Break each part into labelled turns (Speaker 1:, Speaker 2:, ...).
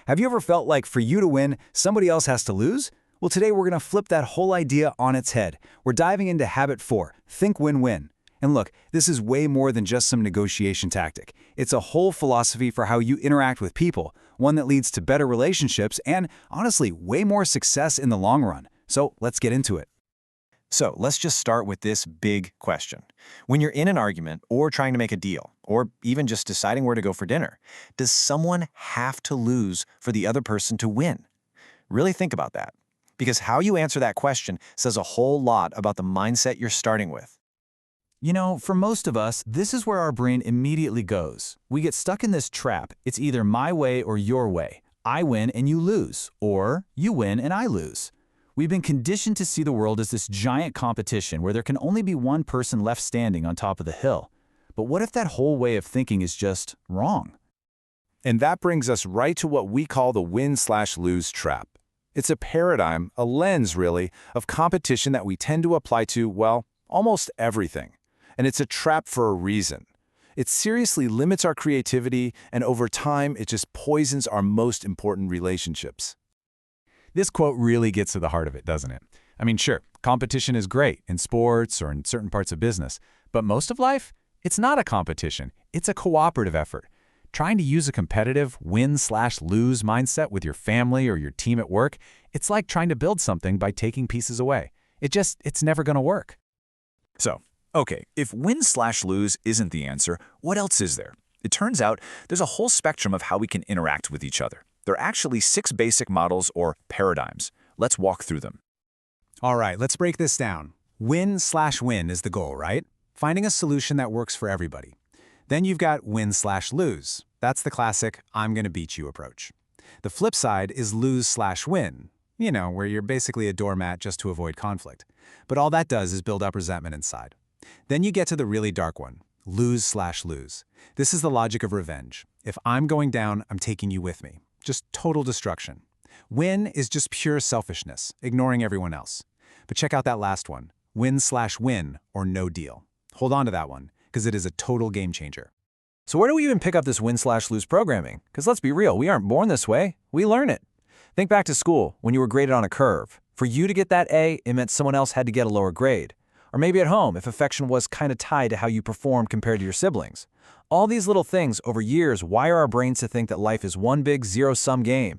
Speaker 1: Have you ever felt like for you to win, somebody else has to lose? Well, today we're going to flip that whole idea on its head. We're diving into Habit 4, Think Win-Win. And look, this is way more than just some negotiation tactic. It's a whole philosophy for how you interact with people, one that leads to better relationships and, honestly, way more success in the long run. So let's get into it.
Speaker 2: So let's just start with this big question. When you're in an argument or trying to make a deal, or even just deciding where to go for dinner, does someone have to lose for the other person to win? Really think about that, because how you answer that question says a whole lot about the mindset you're starting with.
Speaker 3: You know, for most of us, this is where our brain immediately goes. We get stuck in this trap. It's either my way or your way. I win and you lose, or you win and I lose. We've been conditioned to see the world as this giant competition where there can only be one person left standing on top of the hill. But what if that whole way of thinking is just wrong?
Speaker 4: And that brings us right to what we call the win/lose trap. It's a paradigm, a lens really, of competition that we tend to apply to, well, almost everything. And it's a trap for a reason. It seriously limits our creativity, and over time, it just poisons our most important relationships.
Speaker 1: This quote really gets to the heart of it, doesn't it? I mean, sure, competition is great in sports or in certain parts of business, but most of life, it's not a competition. It's a cooperative effort. Trying to use a competitive win/lose mindset with your family or your team at work, it's like trying to build something by taking pieces away. It's never going to work.
Speaker 5: So, okay, if win/lose isn't the answer, what else is there? It turns out there's a whole spectrum of how we can interact with each other. There are actually 6 basic models or paradigms. Let's walk through them.
Speaker 1: All right, let's break this down. Win/win is the goal, right? Finding a solution that works for everybody. Then you've got win/lose. That's the classic I'm going to beat you approach. The flip side is lose/win, where you're basically a doormat just to avoid conflict. But all that does is build up resentment inside. Then you get to the really dark one, lose/lose. This is the logic of revenge. If I'm going down, I'm taking you with me. Just total destruction. Win is just pure selfishness, ignoring everyone else. But check out that last one, win/win or no deal. Hold on to that one, because it is a total game changer.
Speaker 2: So where do we even pick up this win/lose programming? Because let's be real, we aren't born this way. We learn it. Think back to school, when you were graded on a curve. For you to get that A, it meant someone else had to get a lower grade. Or maybe at home, if affection was kind of tied to how you performed compared to your siblings. All these little things over years wire our brains to think that life is one big zero-sum game.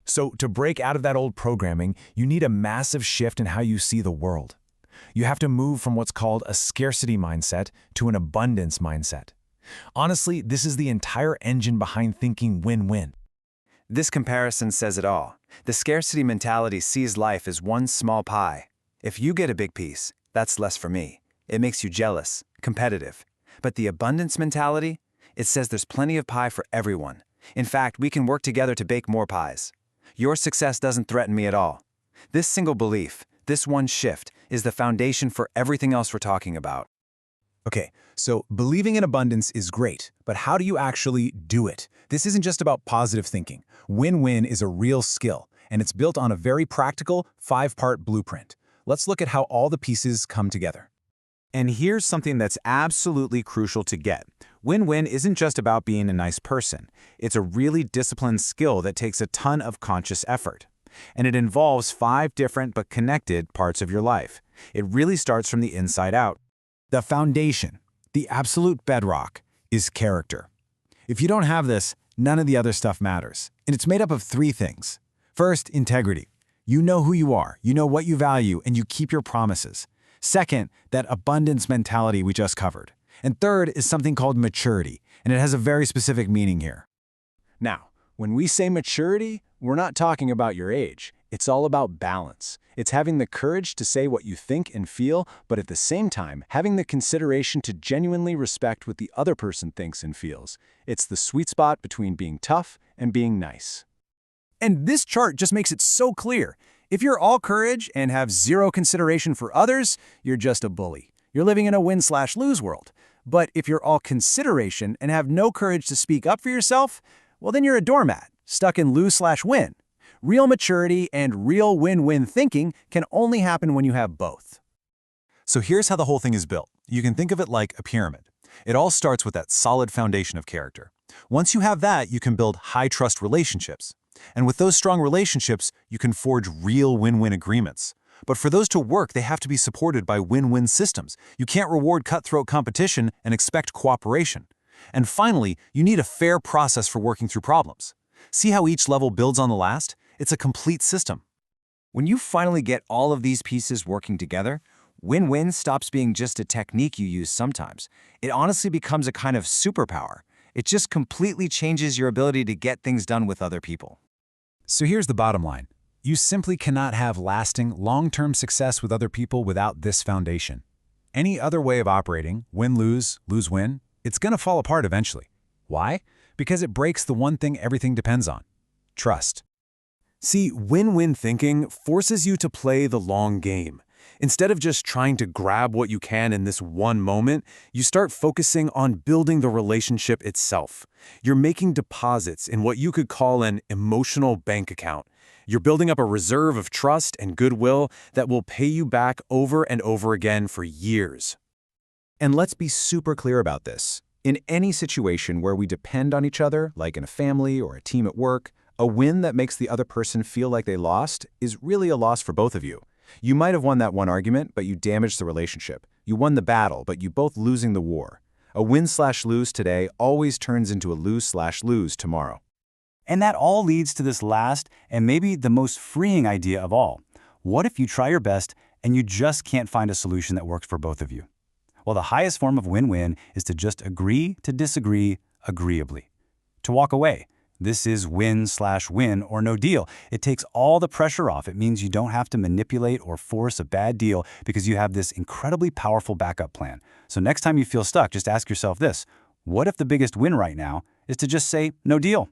Speaker 3: So to break out of that old programming, you need a massive shift in how you see the world. You have to move from what's called a scarcity mindset to an abundance mindset. Honestly, this is the entire engine behind thinking win-win.
Speaker 6: This comparison says it all. The scarcity mentality sees life as one small pie. If you get a big piece, that's less for me. It makes you jealous, competitive. But the abundance mentality, it says there's plenty of pie for everyone. In fact, we can work together to bake more pies. Your success doesn't threaten me at all. This single belief, this one shift, is the foundation for everything else we're talking about.
Speaker 1: Okay, so believing in abundance is great, but how do you actually do it? This isn't just about positive thinking. Win-win is a real skill, and it's built on a very practical 5-part blueprint. Let's look at how all the pieces come together.
Speaker 7: And here's something that's absolutely crucial to get. Win-win isn't just about being a nice person. It's a really disciplined skill that takes a ton of conscious effort. And it involves 5 different but connected parts of your life. It really starts from the inside out.
Speaker 1: The foundation, the absolute bedrock, is character. If you don't have this, none of the other stuff matters. And it's made up of 3 things. First, integrity. You know who you are, you know what you value, and you keep your promises. Second, that abundance mentality we just covered. And third is something called maturity, and it has a very specific meaning here.
Speaker 3: Now, when we say maturity, we're not talking about your age. It's all about balance. It's having the courage to say what you think and feel, but at the same time, having the consideration to genuinely respect what the other person thinks and feels. It's the sweet spot between being tough and being nice.
Speaker 1: And this chart just makes it so clear. If you're all courage and have zero consideration for others, you're just a bully. You're living in a win/lose world. But if you're all consideration and have no courage to speak up for yourself, well, then you're a doormat, stuck in lose/win. Real maturity and real win-win thinking can only happen when you have both.
Speaker 4: So here's how the whole thing is built. You can think of it like a pyramid. It all starts with that solid foundation of character.
Speaker 1: Once you have that, you can build high-trust relationships. And with those strong relationships, you can forge real win-win agreements. But for those to work, they have to be supported by win-win systems. You can't reward cutthroat competition and expect cooperation. And finally, you need a fair process for working through problems. See how each level builds on the last? It's a complete system.
Speaker 6: When you finally get all of these pieces working together, win-win stops being just a technique you use sometimes. It honestly becomes a kind of superpower. It just completely changes your ability to get things done with other people.
Speaker 1: So here's the bottom line. You simply cannot have lasting, long-term success with other people without this foundation. Any other way of operating, win-lose, lose-win, it's going to fall apart eventually. Why? Because it breaks the one thing everything depends on: trust. See, win-win thinking forces you to play the long game. Instead of just trying to grab what you can in this one moment, you start focusing on building the relationship itself. You're making deposits in what you could call an emotional bank account. You're building up a reserve of trust and goodwill that will pay you back over and over again for years.
Speaker 7: And let's be super clear about this. In any situation where we depend on each other, like in a family or a team at work, a win that makes the other person feel like they lost is really a loss for both of you. You might have won that one argument, but you damaged the relationship. You won the battle, but you both losing the war. A win/lose today always turns into a lose/lose tomorrow.
Speaker 3: And that all leads to this last and maybe the most freeing idea of all. What if you try your best and you just can't find a solution that works for both of you? Well, the highest form of win-win is to just agree to disagree agreeably. To walk away. This is win/win or no deal. It takes all the pressure off. It means you don't have to manipulate or force a bad deal because you have this incredibly powerful backup plan. So next time you feel stuck, just ask yourself this: what if the biggest win right now is to just say no deal?